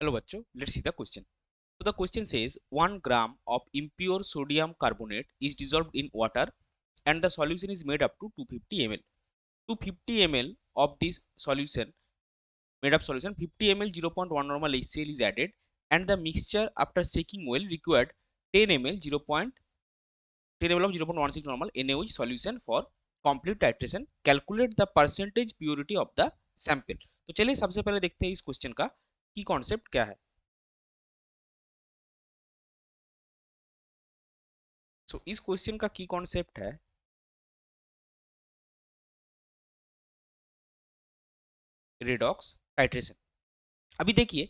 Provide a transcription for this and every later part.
Hello bachcho, let's see the question. So the question says 1 gram of impure sodium carbonate is dissolved in water and the solution is made up to 250 ml. 250 ml of this solution made up solution 50 ml 0.1 normal HCl is added and the mixture after shaking well required 10 ml 0.10 ml of 0.16 normal NaOH solution for complete titration. Calculate the percentage purity of the sample. तो चलिए सबसे पहले देखते हैं इस question का की concept क्या है. सो इस क्वेश्चन का की कॉन्सेप्ट है रेडॉक्स टाइट्रेशन. अभी देखिए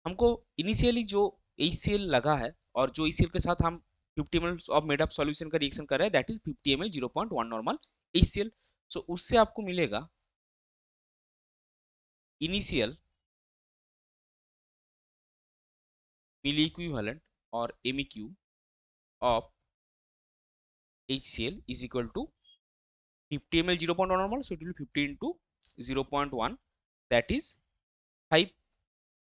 हमको इनिशियली जो HCl लगा है और जो HCl के साथ हम 50 ml of made up solution का रिएक्शन कर रहे हैं that is 50 ml 0.1 normal HCl. सो उससे आपको मिलेगा इनिशियल मिली इक्विवेलेंट और MEq of HCl is equal to 50 ml 0.1 normal, so it will be 50 into 0.1 that is 5.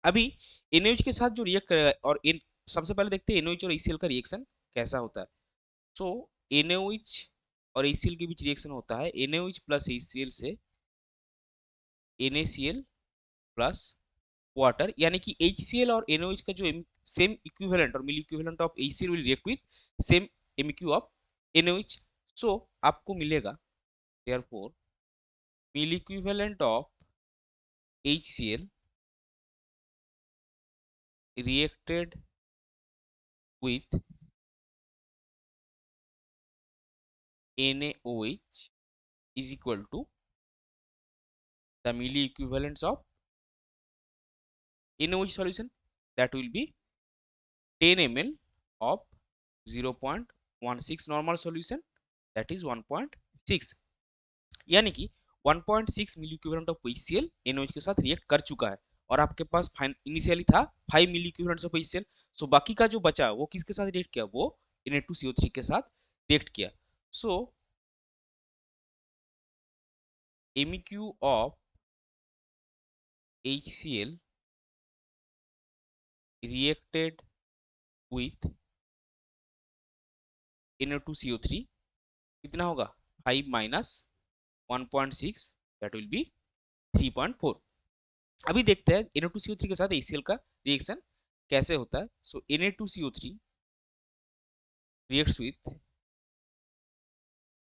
अभी NaOH के साथ जो रिएक्ट करेगा और सबसे पहले देखते हैं NaOH और HCl का रिएक्शन कैसा होता है. सो NaOH और HCl के बीच रिएक्शन होता है NaOH प्लस HCl से NaCl प्लस वाटर, यानी कि HCl और NaOH का जो सेम इक्विवेलेंट और milliequivalent of HCl will react with same MEq of NaOH. So आपको मिलेगा therefore milliequivalent of HCl reacted with NaOH is equal to the milli equivalents of NaOH solution, that will be 10 ml of 0.16 normal solution, that is 1.6, यानी कि 1.6 मिली equivalent of HCl NaOH के साथ react कर चुका है और आपके पास initially था 5 मिली इक्विवेलेंट्स ऑफ HCl. सो बाकी का जो बचा वो किसके साथ रिएक्ट किया, वो Na2CO3 के साथ रिएक्ट किया. सो MEq of HCl reacted with Na2CO3 कितना होगा 5 माइनस 1.6 दैट विल बी 3.4. अभी देखते हैं Na2CO3 के साथ HCl का रिएक्शन कैसे होता है. So Na2CO3 reacts with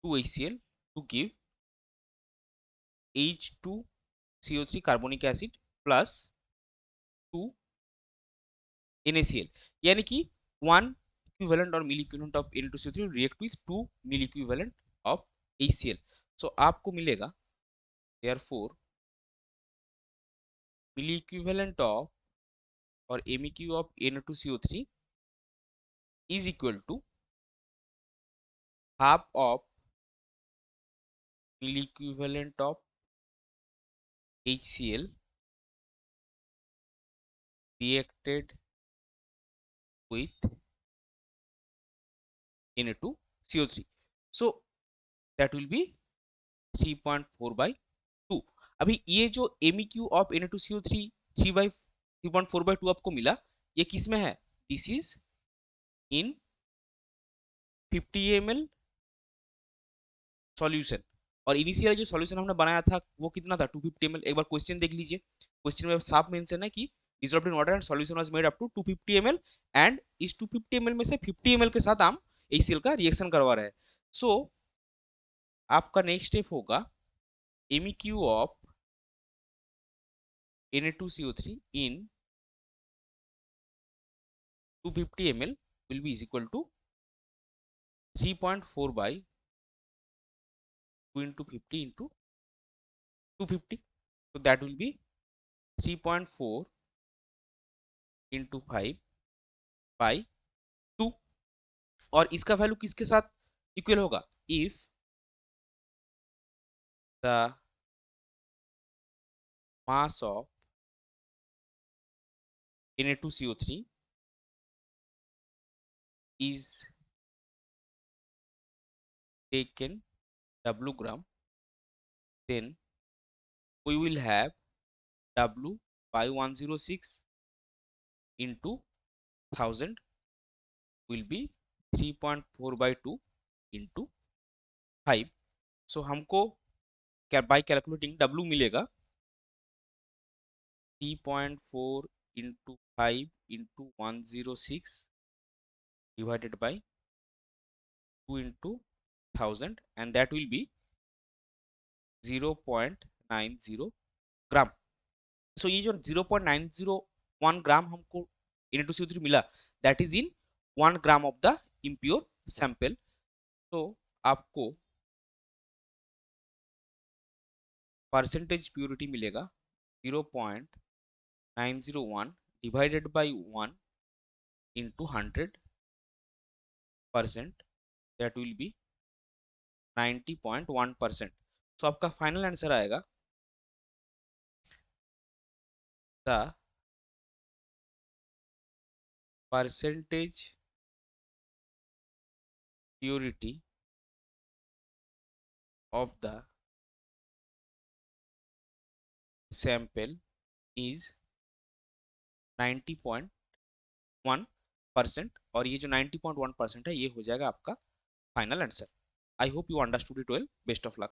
2HCl to give H2CO3 carbonic acid plus 2 NaCl, यानी कि 1 equivalent और milliequivalent of Na2CO3 react with 2 milliequivalent of HCl. So आपको मिलेगा therefore मिली इक्विवेलेंट ऑफ और MEq of Na2CO3 is equal to half of milliequivalent of HCl reacted with Na2CO3. So that will be 3.4 by 2. अभी ये जो MEq of Na2CO3 3.4 by 2 आपको मिला, ये किस में है, this is in 50 ml solution और इनिशियल जो सॉल्यूशन हमने बनाया था वो कितना था 250 ml. एक बार क्वेश्चन देख लीजिए, क्वेश्चन में साफ मेंशन है कि dissolved in water and solution was made up to 250 ml and इस 250 ml में से 50 ml के साथ हम HCl का रिएक्शन करवा रहे हैं. सो आपका नेक्स्ट स्टेप होगा MEq of Na2CO3 in 250 ml will be is equal to 3.4 by 2 into 50 into 250. So that will be 3.4 into 5 by 2 और इसका वैल्यू किसके साथ इक्वल होगा, if the mass of Na2CO3 is taken W gram, then we will have W by 106 into 1000 will be 3.4/2 into 5. सो हमको bye calculating W मिलेगा 3.4 into 5 into 106 divided by 2 into 1000 and that will be 0.90 ग्राम. सो ये जो 0.901 ग्राम हमको Na2CO3 मिला that is in 1 gram of the impure sample. तो आपको percentage purity मिलेगा 0.901 divided by 1 into 100%, that will be 90.1%. सो आपका फाइनल आंसर आएगा the percentage purity of the sample is 90.1%. और ये जो 90.1% है ये हो जाएगा आपका final answer. I hope you understood it well. Best of luck.